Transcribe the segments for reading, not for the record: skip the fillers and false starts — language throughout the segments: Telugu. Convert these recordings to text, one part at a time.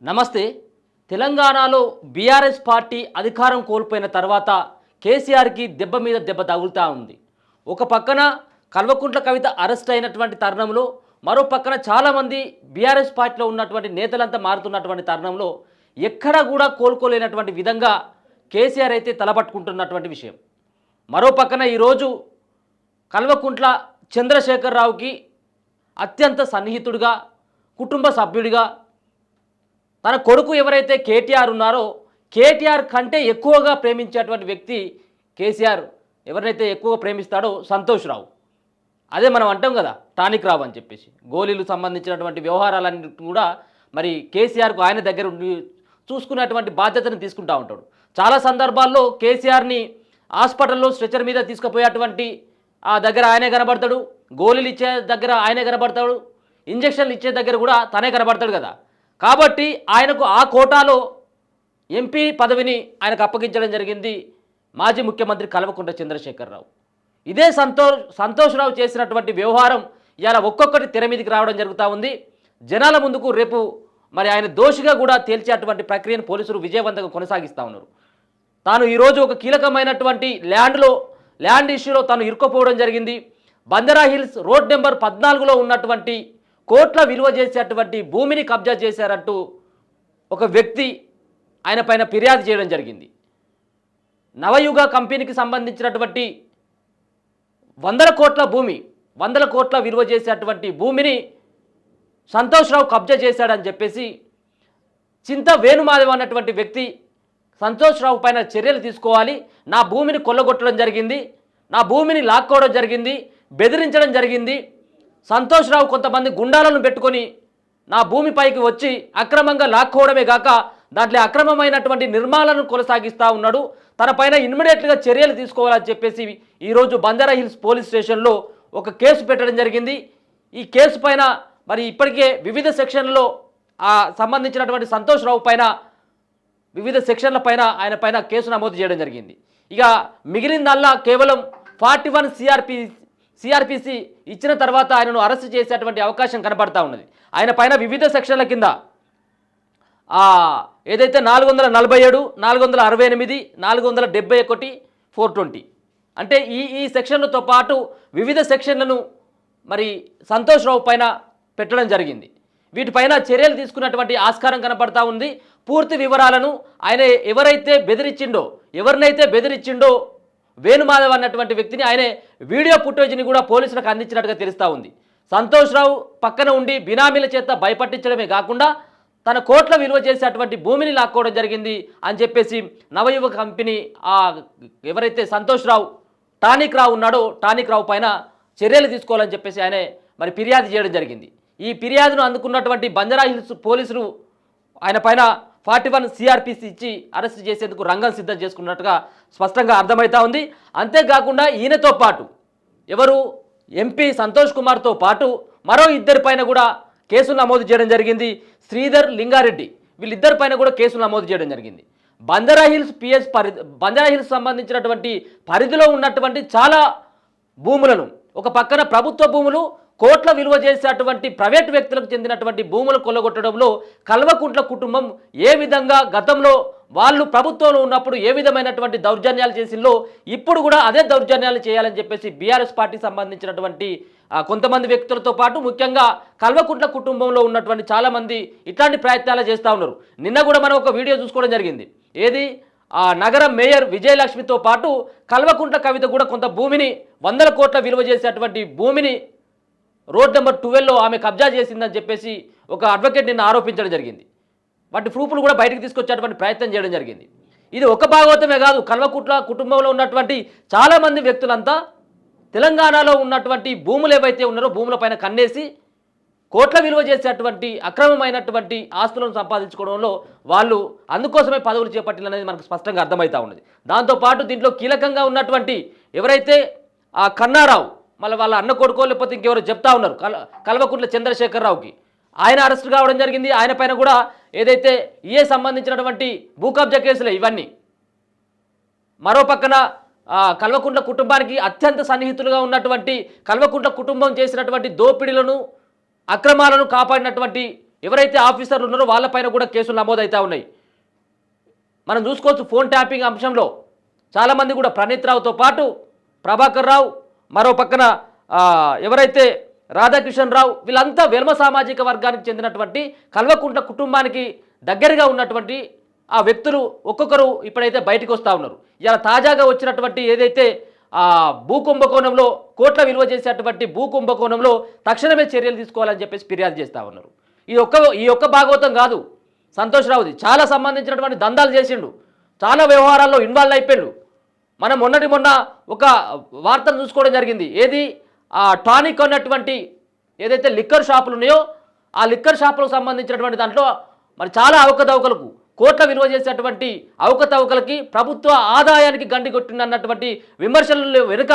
నమస్తే. తెలంగాణలో బీఆర్ఎస్ పార్టీ అధికారం కోల్పోయిన తర్వాత కేసీఆర్కి దెబ్బ మీద దెబ్బ తగులుతూ ఉంది. ఒక పక్కన కల్వకుంట్ల కవిత అరెస్ట్ అయినటువంటి తరుణంలో, మరో పక్కన చాలామంది బీఆర్ఎస్ పార్టీలో ఉన్నటువంటి నేతలంతా మారుతున్నటువంటి తరుణంలో ఎక్కడా కూడా కోలుకోలేనటువంటి విధంగా కేసీఆర్ అయితే తలపట్టుకుంటున్నటువంటి విషయం. మరో పక్కన ఈరోజు కల్వకుంట్ల చంద్రశేఖరరావుకి అత్యంత సన్నిహితుడిగా, కుటుంబ సభ్యుడిగా తన కొడుకు ఎవరైతే కేటీఆర్ ఉన్నారో కేటీఆర్ కంటే ఎక్కువగా ప్రేమించేటువంటి వ్యక్తి కేసీఆర్ ఎవరినైతే ఎక్కువగా ప్రేమిస్తాడో సంతోష్ రావు. అదే మనం అంటాం కదా టానిక్ రావు అని చెప్పేసి. గోళీలు సంబంధించినటువంటి వ్యవహారాలన్నీ కూడా మరి కేసీఆర్కు ఆయన దగ్గర ఉండి చూసుకునేటువంటి బాధ్యతను తీసుకుంటూ ఉంటాడు. చాలా సందర్భాల్లో కేసీఆర్ని హాస్పిటల్లో స్ట్రెచర్ మీద తీసుకుపోయేటువంటి ఆ దగ్గర ఆయనే కనబడతాడు, గోళీలు ఇచ్చే దగ్గర ఆయనే కనబడతాడు, ఇంజక్షన్లు ఇచ్చే దగ్గర కూడా తనే కనబడతాడు కదా. కాబట్టి ఆయనకు ఆ కోటాలో ఎంపీ పదవిని ఆయనకు అప్పగించడం జరిగింది మాజీ ముఖ్యమంత్రి కల్వకుంట్ల చంద్రశేఖరరావు. ఇదే సంతోష్ రావు చేసినటువంటి వ్యవహారం ఇలా ఒక్కొక్కటి తెర మీదకి రావడం జరుగుతూ ఉంది. జనాల ముందుకు రేపు మరి ఆయన దోషిగా కూడా తేల్చేటువంటి ప్రక్రియను పోలీసులు విజయవంతంగా కొనసాగిస్తూ ఉన్నారు. తాను ఈరోజు ఒక కీలకమైనటువంటి ల్యాండ్ ఇష్యూలో తాను ఇరుక్కుపోవడం జరిగింది. బంజారా హిల్స్ రోడ్ నెంబర్ 14లో ఉన్నటువంటి కోట్ల విలువ చేసేటువంటి భూమిని కబ్జా చేశారంటూ ఒక వ్యక్తి ఆయన పైన ఫిర్యాదు చేయడం జరిగింది. నవయుగ కంపెనీకి సంబంధించినటువంటి 100 కోట్ల విలువ చేసేటువంటి భూమిని సంతోష్ రావు కబ్జా చేశాడని చెప్పేసి చింత వేణుమాధవ్ అన్నటువంటి వ్యక్తి సంతోష్ రావు పైన చర్యలు తీసుకోవాలి, నా భూమిని కొల్లగొట్టడం జరిగింది, నా భూమిని లాక్కోవడం జరిగింది, బెదిరించడం జరిగింది, సంతోష్ రావు కొంతమంది గుండాలను పెట్టుకొని నా భూమిపైకి వచ్చి అక్రమంగా లాక్కోవడమే కాక దాంట్లో అక్రమమైనటువంటి నిర్మాణాలను కొనసాగిస్తూ ఉన్నాడు, తన పైన ఇమ్మీడియట్గా చర్యలు తీసుకోవాలని చెప్పేసి ఈరోజు బంజారా హిల్స్ పోలీస్ స్టేషన్లో ఒక కేసు పెట్టడం జరిగింది. ఈ కేసు పైన మరి ఇప్పటికే వివిధ సెక్షన్లలో సంబంధించినటువంటి సంతోష్ రావు పైన వివిధ సెక్షన్ల పైన ఆయన పైన కేసు నమోదు చేయడం జరిగింది. ఇక మిగిలిందల్లా కేవలం 41 సిఆర్పిసి ఇచ్చిన తర్వాత ఆయనను అరెస్ట్ చేసేటువంటి అవకాశం కనబడతా ఉన్నది. ఆయన పైన వివిధ సెక్షన్ల కింద ఏదైతే 447, 468, 471, 420 అంటే ఈ సెక్షన్లతో పాటు వివిధ సెక్షన్లను మరి సంతోష్ రావు పైన పెట్టడం జరిగింది. వీటిపైన చర్యలు తీసుకున్నటువంటి ఆస్కారం కనపడతా ఉంది. పూర్తి వివరాలను ఆయన ఎవరినైతే బెదిరించిండో వేణుమాధవ్ అన్నటువంటి వ్యక్తిని ఆయనే వీడియో ఫుటేజ్ని కూడా పోలీసులకు అందించినట్టుగా తెలుస్తూ ఉంది. సంతోష్ రావు పక్కన ఉండి బినామీల చేత భయపట్టించడమే కాకుండా తన కోట్ల విలువ చేసేటువంటి భూమిని లాక్కోవడం జరిగింది అని చెప్పేసి నవయువ కంపెనీ ఎవరైతే సంతోష్ రావు టానిక్ రావు ఉన్నాడో టానిక్ రావు పైన చర్యలు తీసుకోవాలని చెప్పేసి ఆయనే మరి ఫిర్యాదు చేయడం జరిగింది. ఈ ఫిర్యాదును అందుకున్నటువంటి బంజారా హిల్స్ పోలీసులు ఆయన పైన 41 సిఆర్పిసి ఇచ్చి అరెస్ట్ చేసేందుకు రంగం సిద్ధం చేసుకున్నట్టుగా స్పష్టంగా అర్థమవుతా ఉంది. అంతేకాకుండా ఈయనతో పాటు ఎవరు ఎంపీ సంతోష్ కుమార్తో పాటు మరో ఇద్దరిపైన కూడా కేసులు నమోదు చేయడం జరిగింది. శ్రీధర్, లింగారెడ్డి వీళ్ళిద్దరిపైన కూడా కేసులు నమోదు చేయడం జరిగింది. బంజారా హిల్స్ సంబంధించినటువంటి పరిధిలో ఉన్నటువంటి చాలా భూములను, ఒక పక్కన ప్రభుత్వ భూములు, కోట్ల విలువ చేసేటువంటి ప్రైవేట్ వ్యక్తులకు చెందినటువంటి భూములు కొల్లగొట్టడంలో కల్వకుంట్ల కుటుంబం ఏ విధంగా గతంలో వాళ్ళు ప్రభుత్వంలో ఉన్నప్పుడు ఏ విధమైనటువంటి దౌర్జన్యాలు చేసిందో ఇప్పుడు కూడా అదే దౌర్జన్యాలు చేయాలని చెప్పేసి బీఆర్ఎస్ పార్టీకి సంబంధించినటువంటి కొంతమంది వ్యక్తులతో పాటు ముఖ్యంగా కల్వకుంట్ల కుటుంబంలో ఉన్నటువంటి చాలామంది ఇట్లాంటి ప్రయత్నాలు చేస్తూ ఉన్నారు. నిన్న కూడా మనం ఒక వీడియో చూసుకోవడం జరిగింది. ఏది నగరం మేయర్ విజయలక్ష్మితో పాటు కల్వకుంట్ల కవిత కూడా కొంత భూమిని 100 కోట్ల విలువ చేసేటువంటి భూమిని రోడ్ నెంబర్ 12లో ఆమె కబ్జా చేసిందని చెప్పేసి ఒక అడ్వకేట్ నిన్న ఆరోపించడం జరిగింది. వాటి ప్రూఫ్లు కూడా బయటకు తీసుకొచ్చేటువంటి ప్రయత్నం చేయడం జరిగింది. ఇది ఒక భాగవతమే కాదు, కల్వకుంట్ల కుటుంబంలో ఉన్నటువంటి చాలామంది వ్యక్తులంతా తెలంగాణలో ఉన్నటువంటి భూములు ఏవైతే ఉన్నారో భూములపైన కన్నేసి కోట్ల విలువ చేసేటువంటి అక్రమమైనటువంటి ఆస్తులను సంపాదించుకోవడంలో వాళ్ళు అందుకోసమే పదవులు చేపట్టాలనేది మనకు స్పష్టంగా అర్థమవుతూ ఉన్నది. దాంతోపాటు దీంట్లో కీలకంగా ఉన్నటువంటి ఎవరైతే కన్నారావు, మళ్ళీ వాళ్ళ అన్న కొడుకో లేకపోతే ఇంకెవరో చెప్తా ఉన్నారు కల్వకుంట్ల చంద్రశేఖరరావుకి, ఆయన అరెస్ట్ కావడం జరిగింది. ఆయన పైన కూడా ఏదైతే సంబంధించినటువంటి భూ కబ్జా కేసులే ఇవన్నీ. మరో పక్కన కల్వకుంట్ల కుటుంబానికి అత్యంత సన్నిహితులుగా ఉన్నటువంటి కల్వకుంట్ల కుటుంబం చేసినటువంటి దోపిడీలను, అక్రమాలను కాపాడినటువంటి ఎవరైతే ఆఫీసర్లు ఉన్నారో వాళ్ళపైన కూడా కేసులు నమోదవుతూ ఉన్నాయి. మనం చూసుకోవచ్చు ఫోన్ ట్యాపింగ్ అంశంలో చాలామంది కూడా ప్రణీత్ రావుతో పాటు ప్రభాకర్ రావు, మరో పక్కన ఎవరైతే రాధాకిషన్ రావు, వీళ్ళంతా వెల్మ సామాజిక వర్గానికి చెందినటువంటి కల్వకుంట్ల కుటుంబానికి దగ్గరగా ఉన్నటువంటి ఆ వ్యక్తులు ఒక్కొక్కరు ఇప్పుడైతే బయటకు వస్తూ ఉన్నారు. ఇలా తాజాగా వచ్చినటువంటి ఏదైతే భూ కుంభకోణంలో కోట్ల విలువ చేసేటువంటి భూ కుంభకోణంలో తక్షణమే చర్యలు తీసుకోవాలని చెప్పేసి ఫిర్యాదు చేస్తూ ఉన్నారు. ఈ ఒక్క భాగవతం కాదు సంతోష్ రావుది, చాలా సంబంధించినటువంటి దందాలు చేసిండు, చాలా వ్యవహారాల్లో ఇన్వాల్వ్ అయిపోయాడు. మనం మొన్న ఒక వార్తను చూసుకోవడం జరిగింది. ఏది టానిక్ అన్నటువంటి ఏదైతే లిక్కర్ షాపులు ఉన్నాయో ఆ లిక్కర్ షాపులకు సంబంధించినటువంటి దాంట్లో మరి చాలా అవకతవకలకు కోట్ల విలువ చేసేటువంటి అవకతవకలకి ప్రభుత్వ ఆదాయానికి గండి కొట్టినటువంటి విమర్శల వెనుక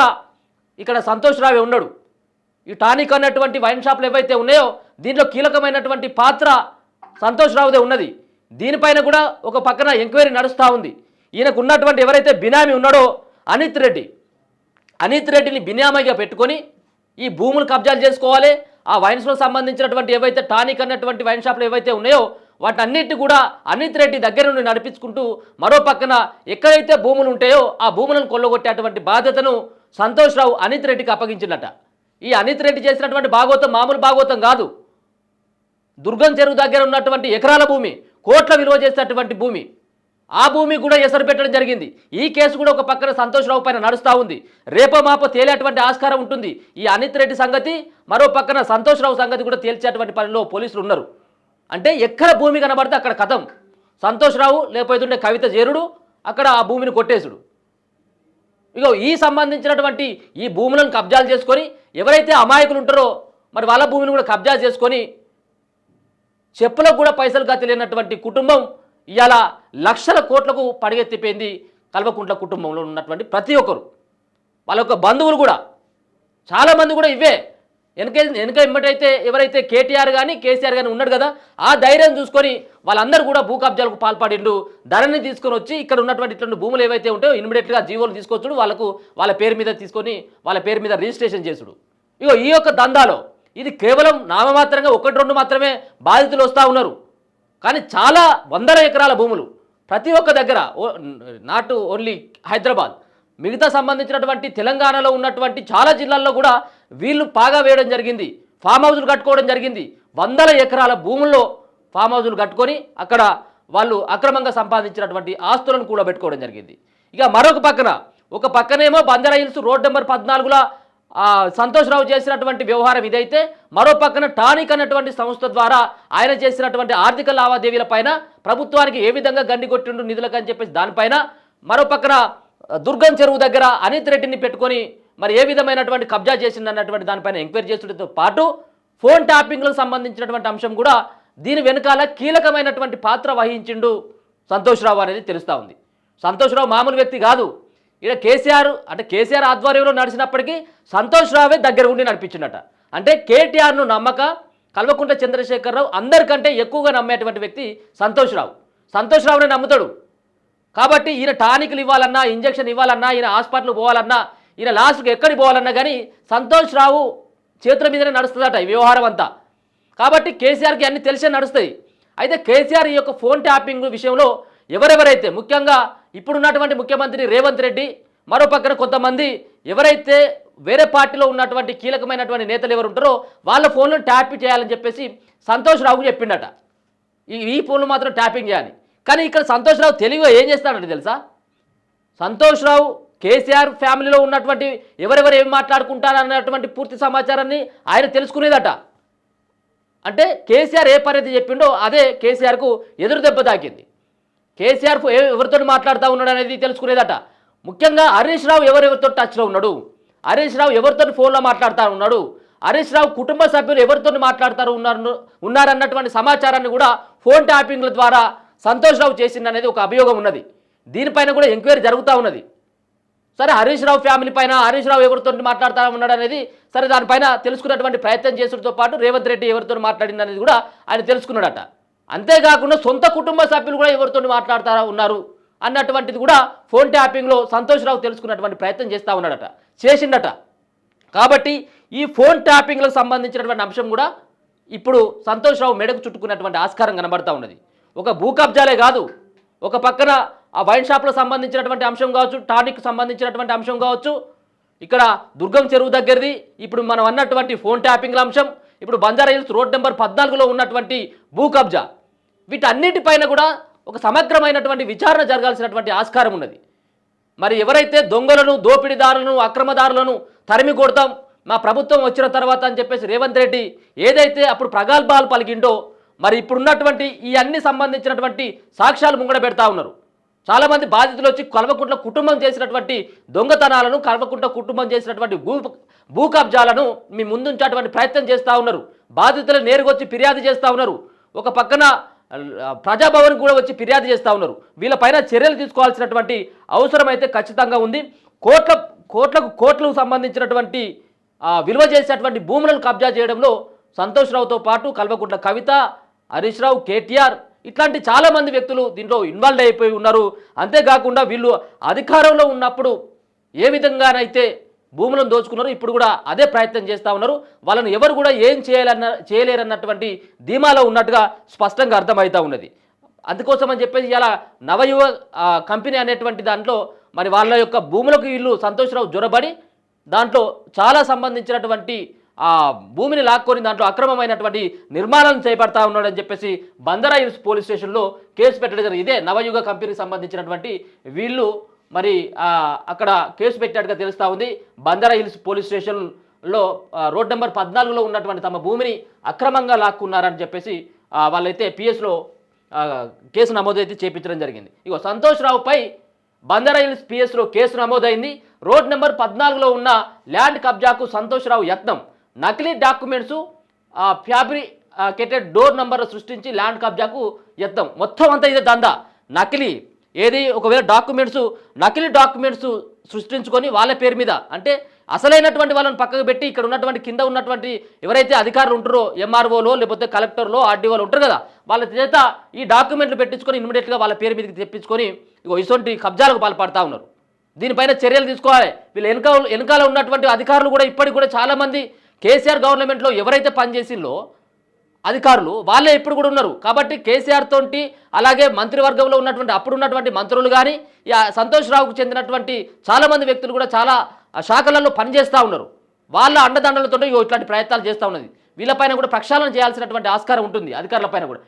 ఇక్కడ సంతోష్ రావే ఉన్నాడు. ఈ టానిక్ అన్నటువంటి వైన్ షాపులు ఏవైతే ఉన్నాయో దీంట్లో కీలకమైనటువంటి పాత్ర సంతోష్ రావుదే ఉన్నది. దీనిపైన కూడా ఒక పక్కన ఎంక్వైరీ నడుస్తూ ఉంది. ఈయనకు ఉన్నటువంటి ఎవరైతే బినామీ ఉన్నాడో అనిత్ రెడ్డిని బినామీగా పెట్టుకొని ఈ భూములు కబ్జాలు చేసుకోవాలి. ఆ వైన్స్లో సంబంధించినటువంటి ఏవైతే టానిక్ అన్నటువంటి వైన్ షాపులు ఏవైతే ఉన్నాయో వాటన్నిటి కూడా అనిత్ రెడ్డి దగ్గర నుండి నడిపించుకుంటూ మరో పక్కన ఎక్కడైతే భూములు ఉంటాయో ఆ భూములను కొల్లగొట్టేటువంటి బాధ్యతను సంతోష్ రావు అనిత్ రెడ్డికి అప్పగించినట. ఈ అనిత్ రెడ్డి చేసినటువంటి భాగవతం మామూలు భాగవతం కాదు. దుర్గం చెరువు దగ్గర ఉన్నటువంటి ఎకరాల భూమి, కోట్ల విలువ చేసేటువంటి భూమి, ఆ భూమి కూడా ఎసరు పెట్టడం జరిగింది. ఈ కేసు కూడా ఒక పక్కన సంతోష్ రావు పైన నడుస్తూ ఉంది. రేపో మాపో తేలేటువంటి ఆస్కారం ఉంటుంది. ఈ అనిత్ రెడ్డి సంగతి, మరో పక్కన సంతోష్ రావు సంగతి కూడా తేల్చేటువంటి పనిలో పోలీసులు ఉన్నారు. అంటే ఎక్కడ భూమి కనబడితే అక్కడ కథం. సంతోష్ రావు లేకపోతే కవిత చేరుడు, అక్కడ ఆ భూమిని కొట్టేసుడు. ఇగో ఈ సంబంధించినటువంటి ఈ భూములను కబ్జాలు చేసుకొని ఎవరైతే అమాయకులు ఉంటారో మరి వాళ్ళ భూమిని కూడా కబ్జా చేసుకొని చెప్పులకు కూడా పైసలు గతిలేనటువంటి కుటుంబం ఇవాళ లక్షల కోట్లకు పడిగెత్తిపోయింది. కల్వకుంట్ల కుటుంబంలో ఉన్నటువంటి ప్రతి ఒక్కరు, వాళ్ళ యొక్క బంధువులు కూడా చాలామంది కూడా ఇవే వెనక ఎమ్మటైతే ఎవరైతే కేటీఆర్ కానీ కేసీఆర్ కానీ ఉన్నాడు కదా ఆ ధైర్యం చూసుకొని వాళ్ళందరూ కూడా భూ కబ్జాలకు పాల్పడిండు. ధరని తీసుకొని వచ్చి ఇక్కడ ఉన్నటువంటి ఇటువంటి భూములు ఏవైతే ఉంటాయో ఇమ్మీడియట్గా జీవోలు తీసుకొచ్చుడు, వాళ్ళ పేరు మీద తీసుకొని వాళ్ళ పేరు మీద రిజిస్ట్రేషన్ చేసుడు. ఇగో ఈ యొక్క దందాలో ఇది కేవలం నామమాత్రంగా 1-2 మాత్రమే బాధితులు వస్తూ ఉన్నారు. కానీ చాలా వందల ఎకరాల భూములు ప్రతి ఒక్క దగ్గర, నాట్ ఓన్లీ హైదరాబాద్, మిగతా సంబంధించినటువంటి తెలంగాణలో ఉన్నటువంటి చాలా జిల్లాల్లో కూడా వీళ్ళు పాగా వేయడం జరిగింది. ఫామ్ హౌజులు కట్టుకోవడం జరిగింది. వందల ఎకరాల భూముల్లో ఫామ్ హౌజులు కట్టుకొని అక్కడ వాళ్ళు అక్రమంగా సంపాదించినటువంటి ఆస్తులను కూడా పెట్టుకోవడం జరిగింది. ఇక మరొక పక్కన ఒక పక్కనేమో బంజారా హిల్స్ రోడ్ నెంబర్ 14లో సంతోష్ రావు చేసినటువంటి వ్యవహారం ఇదైతే, మరో పక్కన టానిక్ అన్నటువంటి సంస్థ ద్వారా ఆయన చేసినటువంటి ఆర్థిక లావాదేవీల పైన ప్రభుత్వానికి ఏ విధంగా గండి కొట్టిండు నిధులకు అని చెప్పేసి దానిపైన, మరో పక్కన దుర్గం చెరువు దగ్గర అనిత్ రెడ్డిని పెట్టుకొని మరి ఏ విధమైనటువంటి కబ్జా చేసిందన్నటువంటి దానిపైన ఎంక్వైరీ చేయడంతో పాటు ఫోన్ ట్యాపింగ్లకు సంబంధించినటువంటి అంశం కూడా దీని వెనకాల కీలకమైనటువంటి పాత్ర వహించిండు సంతోష్ రావు అనేది తెలుస్తూ ఉంది. సంతోష్ రావు మామూలు వ్యక్తి కాదు. ఇక్కడ కేసీఆర్ ఆధ్వర్యంలో నడిచినప్పటికీ సంతోష్ రావే దగ్గర ఉండి నడిపించిండట. అంటే కేటీఆర్ను నమ్మక కల్వకుంట్ల చంద్రశేఖరరావు అందరికంటే ఎక్కువగా నమ్మేటువంటి వ్యక్తి సంతోష్ రావునే నమ్ముతాడు. కాబట్టి ఈయన టానిక్లు ఇవ్వాలన్నా, ఇంజక్షన్ ఇవ్వాలన్నా, ఈయన హాస్పిటల్ పోవాలన్నా, ఈయన లాస్ట్కి ఎక్కడికి పోవాలన్నా కానీ సంతోష్ రావు చేతుల మీదనే నడుస్తుందట ఈ వ్యవహారం అంతా. కాబట్టి కేసీఆర్కి అన్ని తెలిసే నడుస్తాయి. అయితే కేసీఆర్ ఈ యొక్క ఫోన్ ట్యాపింగ్ విషయంలో ఎవరెవరైతే ముఖ్యంగా ఇప్పుడున్నటువంటి ముఖ్యమంత్రి రేవంత్ రెడ్డి, మరో పక్కన కొంతమంది ఎవరైతే వేరే పార్టీలో ఉన్నటువంటి కీలకమైనటువంటి నేతలు ఎవరు ఉంటారో వాళ్ళ ఫోన్లను ట్యాప్ చేయాలని చెప్పేసి సంతోష్ రావుకు చెప్పిండట. ఈ ఫోన్లు మాత్రం ట్యాపింగ్ చేయాలి. కానీ ఇక్కడ సంతోష్ రావు తెలివిగా ఏం చేస్తాడంటే తెలుసా, సంతోష్ రావు కేసీఆర్ ఫ్యామిలీలో ఉన్నటువంటి ఎవరెవరు ఏం మాట్లాడుకుంటారన్నటువంటి పూర్తి సమాచారాన్ని ఆయన తెలుసుకునేదట. అంటే కేసీఆర్ ఏ పరిధి చెప్పిండో అదే కేసీఆర్కు ఎదురు దెబ్బ తాకింది. కేసీఆర్ ఎవరితో మాట్లాడుతూ ఉన్నాడు అనేది తెలుసుకునేదట. ముఖ్యంగా హరీష్ రావు ఎవరెవరితో టచ్లో ఉన్నాడు, హరీష్ రావు ఎవరితో ఫోన్లో మాట్లాడుతూ ఉన్నాడు, హరీష్ రావు కుటుంబ సభ్యులు ఎవరితో మాట్లాడుతారు ఉన్నారన్నటువంటి సమాచారాన్ని కూడా ఫోన్ ట్యాపింగ్ల ద్వారా సంతోష్ రావు చేసిందనేది ఒక అభియోగం ఉన్నది. దీనిపైన కూడా ఎంక్వైరీ జరుగుతూ ఉన్నది. సరే హరీష్ రావు ఫ్యామిలీ పైన హరీష్ రావు ఎవరితో మాట్లాడుతూ ఉన్నాడు అనేది సరే దానిపైన తెలుసుకున్నటువంటి ప్రయత్నం చేసుడితో పాటు రేవంత్ రెడ్డి ఎవరితో మాట్లాడింది అనేది కూడా ఆయన తెలుసుకున్నాడట. అంతేకాకుండా సొంత కుటుంబ సభ్యులు కూడా ఎవరితో మాట్లాడుతూ ఉన్నారు అన్నటువంటిది కూడా ఫోన్ ట్యాపింగ్లో సంతోష్ రావు తెలుసుకున్నటువంటి ప్రయత్నం చేసిండట. కాబట్టి ఈ ఫోన్ ట్యాపింగ్లకు సంబంధించినటువంటి అంశం కూడా ఇప్పుడు సంతోష్ రావు మెడకు చుట్టుకున్నటువంటి ఆస్కారం కనబడతా ఉన్నది. ఒక భూ కబ్జాలే కాదు, ఒక పక్కన ఆ వైన్ షాప్లో సంబంధించినటువంటి అంశం కావచ్చు, టానిక్ సంబంధించినటువంటి అంశం కావచ్చు, ఇక్కడ దుర్గం చెరువు దగ్గరది, ఇప్పుడు మనం అన్నటువంటి ఫోన్ ట్యాపింగ్ల అంశం, ఇప్పుడు బంజారా హిల్స్ రోడ్ నెంబర్ 14లో ఉన్నటువంటి భూ కబ్జా, వీటన్నిటిపైన కూడా ఒక సమగ్రమైనటువంటి విచారణ జరగాల్సినటువంటి ఆస్కారం ఉన్నది. మరి ఎవరైతే దొంగలను, దోపిడీదారులను, అక్రమదారులను తరిమి కొడతాం మా ప్రభుత్వం వచ్చిన తర్వాత అని చెప్పేసి రేవంత్ రెడ్డి ఏదైతే అప్పుడు ప్రగల్భాలు పలికిండో, మరి ఇప్పుడున్నటువంటి ఈ అన్ని సంబంధించినటువంటి సాక్ష్యాలు ముంగడ పెడతా ఉన్నారు. చాలామంది బాధితులు వచ్చి కల్వకుంట్ల కుటుంబం చేసినటువంటి దొంగతనాలను, కల్వకుంట్ల కుటుంబం చేసినటువంటి భూ కబ్జాలను మీ ముందుంచేటువంటి ప్రయత్నం చేస్తూ ఉన్నారు. బాధితులు నేరుగా వచ్చి ఫిర్యాదు చేస్తూ ఉన్నారు. ఒక పక్కన ప్రజాభవన్ కూడా వచ్చి ఫిర్యాదు చేస్తూ ఉన్నారు. వీళ్ళపైన చర్యలు తీసుకోవాల్సినటువంటి అవసరం అయితే ఖచ్చితంగా ఉంది. కోట్లకు సంబంధించినటువంటి విలువ చేసేటువంటి భూములను కబ్జా చేయడంలో సంతోష్ రావుతో పాటు కల్వకుంట్ల కవిత, హరీష్ రావు, కేటీఆర్ ఇట్లాంటి చాలామంది వ్యక్తులు దీంట్లో ఇన్వాల్వ్ అయిపోయి ఉన్నారు. అంతేకాకుండా వీళ్ళు అధికారంలో ఉన్నప్పుడు ఏ విధంగానైతే భూములను దోచుకున్నారు, ఇప్పుడు కూడా అదే ప్రయత్నం చేస్తూ ఉన్నారు. వాళ్ళని ఎవరు కూడా ఏం చేయలేరన్నటువంటి ధీమాలో ఉన్నట్టుగా స్పష్టంగా అర్థమవుతూ ఉన్నది. అందుకోసం అని చెప్పేసి ఇలా నవయువ కంపెనీ అనేటువంటి దాంట్లో మరి వాళ్ళ యొక్క భూములకు వీళ్ళు సంతోష్ రావు జొరబడి దాంట్లో చాలా సంబంధించినటువంటి భూమిని లాక్కొని దాంట్లో అక్రమమైనటువంటి నిర్మాణాలను చేపడతా ఉన్నాడని చెప్పేసి బంజారా హిల్స్ పోలీస్ స్టేషన్లో కేసు పెట్టడం జరిగింది. ఇదే నవయుగ కంపెనీకి సంబంధించినటువంటి వీళ్ళు మరి అక్కడ కేసు పెట్టినట్టుగా తెలుస్తూ ఉంది. బంజారా హిల్స్ పోలీస్ స్టేషన్లో రోడ్ నెంబర్ 14లో ఉన్నటువంటి తమ భూమిని అక్రమంగా లాక్కున్నారని చెప్పేసి వాళ్ళైతే పిఎస్లో కేసు నమోదైతే చేపించడం జరిగింది. ఇగో సంతోష్ రావుపై బంజారా హిల్స్ పిఎస్లో కేసు నమోదైంది. రోడ్ నెంబర్ 14లో ఉన్న ల్యాండ్ కబ్జాకు సంతోష్ రావు యత్నం, నకిలీ డాక్యుమెంట్స్, ఫ్యాబ్రికేటెడ్ డోర్ నంబర్ సృష్టించి ల్యాండ్ కబ్జాకు యత్నం. మొత్తం అంతా ఇదే దందా. నకిలీ ఏది ఒకవేళ నకిలీ డాక్యుమెంట్స్ సృష్టించుకొని వాళ్ళ పేరు మీద, అంటే అసలైనటువంటి వాళ్ళని పక్కకు పెట్టి ఇక్కడ ఉన్నటువంటి కింద ఉన్నటువంటి ఎవరైతే అధికారులు ఉంటారో ఎంఆర్ఓలో లేకపోతే కలెక్టర్లో ఆర్డీఓలో ఉంటారు కదా, వాళ్ళ చేత ఈ డాక్యుమెంట్లు పెట్టించుకొని ఇమ్మీడియట్గా వాళ్ళ పేరు మీదకి తెప్పించుకొని ఇటువంటి కబ్జాలకు పాల్పడతా ఉన్నారు. దీనిపైన చర్యలు తీసుకోవాలి. వీళ్ళు వెనకాల ఉన్నటువంటి అధికారులు కూడా ఇప్పటికి కూడా చాలామంది కేసీఆర్ గవర్నమెంట్లో ఎవరైతే పనిచేసిందో అధికారులు వాళ్ళే ఇప్పుడు కూడా ఉన్నారు. కాబట్టి కేసీఆర్ తోటి అలాగే మంత్రివర్గంలో ఉన్నటువంటి అప్పుడు ఉన్నటువంటి మంత్రులు కానీ సంతోష్ రావుకు చెందినటువంటి చాలామంది వ్యక్తులు కూడా చాలా శాఖలలో పనిచేస్తూ ఉన్నారు. వాళ్ళ అండదండలతో ఇట్లాంటి ప్రయత్నాలు చేస్తూ ఉన్నది. వీళ్ళపైన కూడా ప్రక్షాళన చేయాల్సినటువంటి ఆస్కారం ఉంటుంది అధికారులపైన కూడా.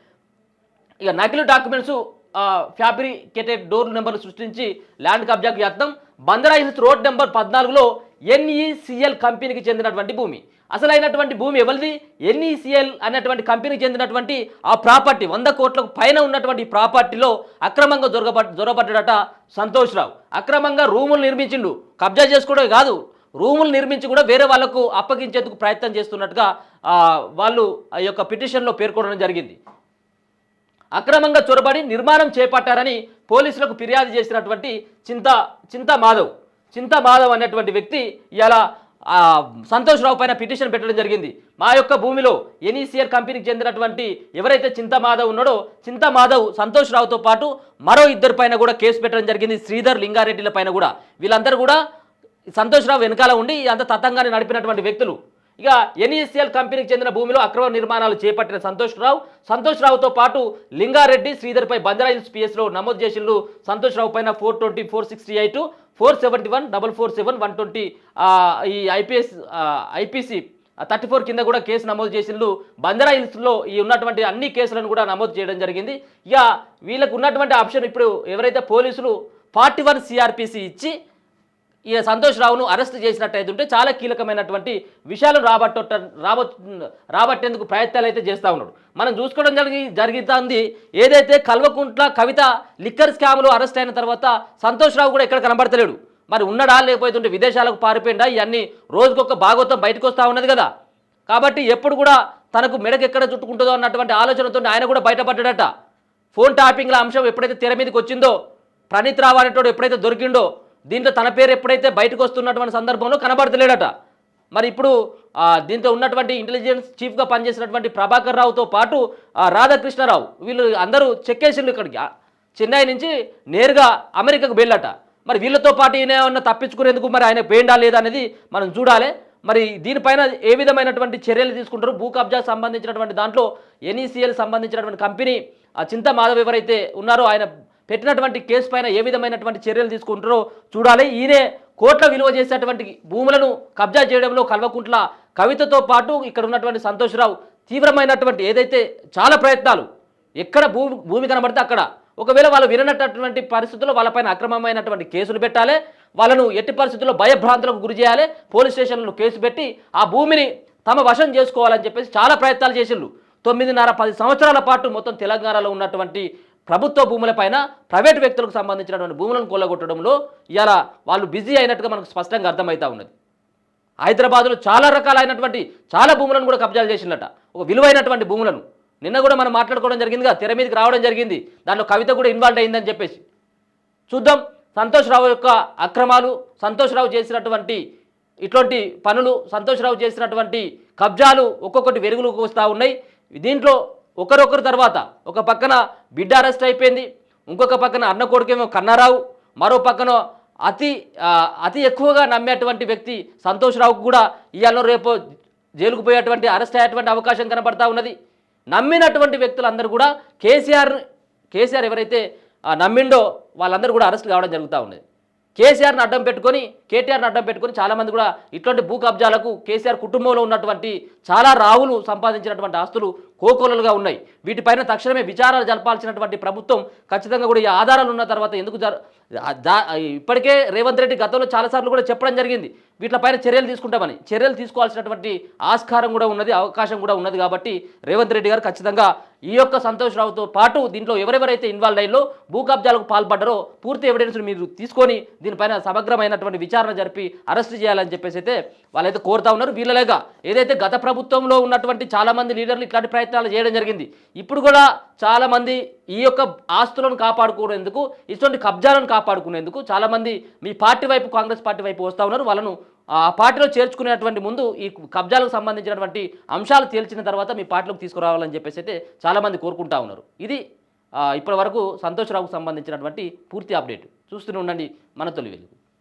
ఇక నకిలీ డాక్యుమెంట్స్, ఫ్యాబ్రికేటెడ్ డోర్ నెంబర్లు సృష్టించి ల్యాండ్ కబ్జాకు యత్నం. బంజారా హిల్స్ రోడ్ నెంబర్ 14లో NECL కంపెనీకి చెందినటువంటి భూమి. అసలైనటువంటి భూమి ఎవరిది? NECL అనేటువంటి కంపెనీకి చెందినటువంటి ఆ ప్రాపర్టీ 100 కోట్లకు పైన ఉన్నటువంటి ప్రాపర్టీలో అక్రమంగా జొరబడ్డాడట సంతోష్ రావు. అక్రమంగా రూములు నిర్మించిండు. కబ్జా చేసుకోవడం కాదు, రూములు నిర్మించి కూడా వేరే వాళ్లకు అప్పగించేందుకు ప్రయత్నం చేస్తున్నట్టుగా వాళ్ళు ఆ యొక్క పిటిషన్లో పేర్కొనడం జరిగింది. అక్రమంగా చొరబడి నిర్మాణం చేపట్టారని పోలీసులకు ఫిర్యాదు చేసినటువంటి చింతా మాధవ్ అనేటువంటి వ్యక్తి ఇలా సంతోష్ రావు పైన పిటిషన్ పెట్టడం జరిగింది. మా యొక్క భూమిలో NECL కంపెనీకి చెందినటువంటి ఎవరైతే చింతా మాధవ్ ఉన్నాడో చింతా మాధవ్ సంతోష్ రావుతో పాటు మరో 2 పైన కూడా కేసు పెట్టడం జరిగింది. శ్రీధర్, లింగారెడ్డిల పైన కూడా. వీళ్ళందరూ కూడా సంతోష్ రావు వెనకాల ఉండి అంత తతంగాన్ని నడిపినటువంటి వ్యక్తులు. ఇక NECL కంపెనీకి చెందిన భూమిలో అక్రమ నిర్మాణాలు చేపట్టిన సంతోష్ రావుతో పాటు లింగారెడ్డి, శ్రీధర్పై బంజారా హిల్స్ పిఎస్లో నమోదు చేసిండ్రు. సంతోష్ రావు పైన 420, 468, 471, 447, 120 ఈ IPC 34 కింద కూడా కేసు నమోదు చేసిండ్రు. బంజారా హిల్స్లో ఈ ఉన్నటువంటి అన్ని కేసులను కూడా నమోదు చేయడం జరిగింది. ఇక వీళ్ళకు ఉన్నటువంటి ఆప్షన్ ఇప్పుడు ఎవరైతే పోలీసులు 41 CRPC ఇచ్చి ఈ సంతోష్ రావును అరెస్ట్ చేసినట్టయితే ఉంటే చాలా కీలకమైనటువంటి విషయాలు రాబట్టేందుకు ప్రయత్నాలు అయితే చేస్తూ ఉన్నాడు. మనం చూసుకోవడం జరుగుతుంది. ఏదైతే కల్వకుంట్ల కవిత లిక్కర్ స్కామ్లో అరెస్ట్ అయిన తర్వాత సంతోష్ రావు కూడా ఎక్కడ కనబడతలేడు. మరి ఉన్నాడా లేకపోతే విదేశాలకు పారిపోయిందా? ఇవన్నీ రోజుకొక భాగవతం బయటకు వస్తూ ఉన్నది కదా. కాబట్టి ఎప్పుడు కూడా తనకు మెడకు ఎక్కడ చుట్టుకుంటుందో అన్నటువంటి ఆలోచనతో ఆయన కూడా బయటపడ్డాడట. ఫోన్ ట్యాపింగ్ల అంశం ఎప్పుడైతే తెర మీదకి వచ్చిందో, ప్రణీత్ రావు అనేటోడు ఎప్పుడైతే దొరికిండో, దీంట్లో తన పేరు ఎప్పుడైతే బయటకు వస్తున్నటువంటి సందర్భంలో కనబడతలేడట. మరి ఇప్పుడు దీంతో ఉన్నటువంటి ఇంటెలిజెన్స్ చీఫ్గా పనిచేసినటువంటి ప్రభాకర్ రావుతో పాటు రాధాకృష్ణరావు వీళ్ళు అందరూ చెక్కేసిండ్రు ఇక్కడికి. చెన్నై నుంచి నేరుగా అమెరికాకు వెళ్ళట. మరి వీళ్ళతో పాటు ఈయన ఏమన్నా తప్పించుకునేందుకు మరి ఆయన పోయిండా లేదా అనేది మనం చూడాలి. మరి దీనిపైన ఏ విధమైనటువంటి చర్యలు తీసుకుంటారు? భూ కబ్జాకు సంబంధించినటువంటి దాంట్లో ఎన్ఈసీఎల్ సంబంధించినటువంటి కంపెనీ చింతా మాధవ్ ఎవరైతే ఉన్నారో ఆయన పెట్టినటువంటి కేసు పైన ఏ విధమైనటువంటి చర్యలు తీసుకుంటారో చూడాలి. ఈయనే కోట్ల విలువ చేసేటువంటి భూములను కబ్జా చేయడంలో కల్వకుంట్ల కవితతో పాటు ఇక్కడ ఉన్నటువంటి సంతోష్రావు తీవ్రమైనటువంటి ఏదైతే చాలా ప్రయత్నాలు, ఎక్కడ భూమి కనబడితే అక్కడ ఒకవేళ వాళ్ళు విననటువంటి పరిస్థితుల్లో వాళ్ళపైన అక్రమమైనటువంటి కేసులు పెట్టాలి, వాళ్ళను ఎట్టి పరిస్థితుల్లో భయభ్రాంతులకు గురి చేయాలి, పోలీస్ స్టేషన్లో కేసు పెట్టి ఆ భూమిని తమ వశం చేసుకోవాలని చెప్పేసి చాలా ప్రయత్నాలు చేసిండ్రు. 9.5-10 సంవత్సరాల పాటు మొత్తం తెలంగాణలో ఉన్నటువంటి ప్రభుత్వ భూములపైన ప్రైవేటు వ్యక్తులకు సంబంధించినటువంటి భూములను కొల్లగొట్టడంలో ఇవాళ వాళ్ళు బిజీ అయినట్టుగా మనకు స్పష్టంగా అర్థమవుతా ఉన్నది. హైదరాబాద్లో చాలా రకాలైనటువంటి చాలా భూములను కూడా కబ్జాలు చేసిందట, ఒక విలువైనటువంటి భూములను. నిన్న కూడా మనం మాట్లాడుకోవడం జరిగిందిగా, తెర మీదకి రావడం జరిగింది, దాంట్లో కవిత కూడా ఇన్వాల్వ్ అయిందని చెప్పేసి. చూద్దాం సంతోష్రావు యొక్క అక్రమాలు, సంతోష్రావు చేసినటువంటి ఇటువంటి పనులు, సంతోష్రావు చేసినటువంటి కబ్జాలు ఒక్కొక్కటి వెలుగులోకి వస్తూ ఉన్నాయి. దీంట్లో ఒకరొకరు తర్వాత ఒక పక్కన బిడ్డ అరెస్ట్ అయిపోయింది, ఇంకొక పక్కన అన్న కొడుకేమో కన్నారావు, మరో పక్కన అతి ఎక్కువగా నమ్మేటువంటి వ్యక్తి సంతోష్రావుకు కూడా ఇవాళ రేపు జైలుకు పోయేటువంటి అరెస్ట్ అయ్యేటువంటి అవకాశం కనబడతా ఉన్నది. నమ్మినటువంటి వ్యక్తులందరూ కూడా కేసీఆర్ ఎవరైతే నమ్మిండో వాళ్ళందరూ కూడా అరెస్ట్ కావడం జరుగుతూ ఉన్నది. కేసీఆర్ని అడ్డం పెట్టుకొని, కేటీఆర్ని అడ్డం పెట్టుకొని చాలామంది కూడా ఇటువంటి భూ కబ్జాలకు కేసీఆర్ కుటుంబంలో ఉన్నటువంటి చాలా రావులు సంపాదించినటువంటి ఆస్తులు కోకొలలుగా ఉన్నాయి. వీటిపైన తక్షణమే విచారణ జరపాల్సినటువంటి ప్రభుత్వం ఖచ్చితంగా కూడా ఈ ఆధారాలు ఉన్న తర్వాత ఎందుకు ఇప్పటికే రేవంత్ రెడ్డి గతంలో చాలాసార్లు కూడా చెప్పడం జరిగింది వీటిపైన చర్యలు తీసుకుంటామని. చర్యలు తీసుకోవాల్సినటువంటి ఆస్కారం కూడా ఉన్నది, అవకాశం కూడా ఉన్నది. కాబట్టి రేవంత్ రెడ్డి గారు ఖచ్చితంగా ఈ యొక్క సంతోష్రావుతో పాటు దీంట్లో ఎవరెవరైతే ఇన్వాల్వ్ అయ్యిందో, భూ కబ్జాలకు పాల్పడ్డారో పూర్తి ఎవిడెన్స్ మీరు తీసుకొని దీనిపైన సమగ్రమైనటువంటి విచారణ జరిపి అరెస్ట్ చేయాలని చెప్పేసి అయితే వాళ్ళైతే కోరుతా ఉన్నారు. వీళ్ళలేగా ఏదైతే గత ప్రభుత్వంలో ఉన్నటువంటి చాలామంది లీడర్లు ఇట్లాంటి ప్రయత్నాలు చేయడం జరిగింది, ఇప్పుడు కూడా చాలామంది ఈ యొక్క ఆస్తులను కాపాడుకునేందుకు, ఇటువంటి కబ్జాలను కాపాడుకునేందుకు చాలామంది మీ పార్టీ వైపు, కాంగ్రెస్ పార్టీ వైపు వస్తూ ఉన్నారు. వాళ్ళను ఆ పార్టీలో చేర్చుకునేటువంటి ముందు ఈ కబ్జాలకు సంబంధించినటువంటి అంశాలు తేల్చిన తర్వాత మీ పార్టీలోకి తీసుకురావాలని చెప్పేసి అయితే చాలామంది కోరుకుంటా ఉన్నారు. ఇది ఇప్పటి వరకు సంతోష్రావుకు సంబంధించినటువంటి పూర్తి అప్డేట్. చూస్తూనే ఉండండి మన తొలి వెలుగు.